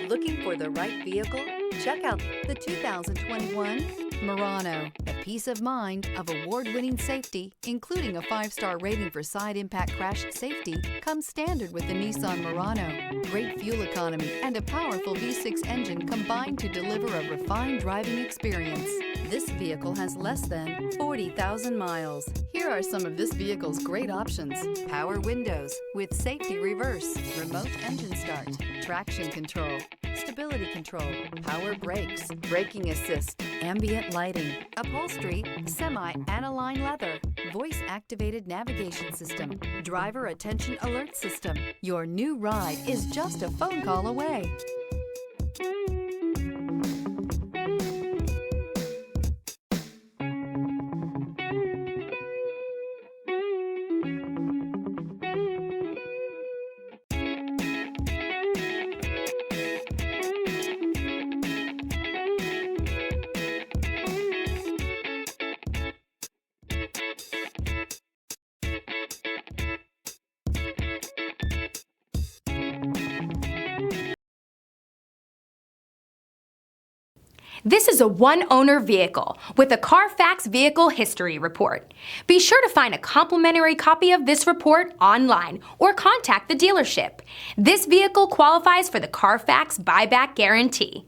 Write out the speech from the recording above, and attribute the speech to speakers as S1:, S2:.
S1: Looking for the right vehicle? Check out the 2021 Murano. The peace of mind of award-winning safety, including a 5-star rating for side impact crash safety, comes standard with the Nissan Murano. Great fuel economy and a powerful V6 engine combine to deliver a refined driving experience. This vehicle has less than 40,000 miles. Here are some of this vehicle's great options: power windows with safety reverse, remote engine start, traction control, stability control, power brakes, braking assist, ambient lighting, upholstery, semi-aniline leather, voice-activated navigation system, driver attention alert system. Your new ride is just a phone call away.
S2: This is a one-owner vehicle with a Carfax Vehicle History Report. Be sure to find a complimentary copy of this report online or contact the dealership. This vehicle qualifies for the Carfax Buyback Guarantee.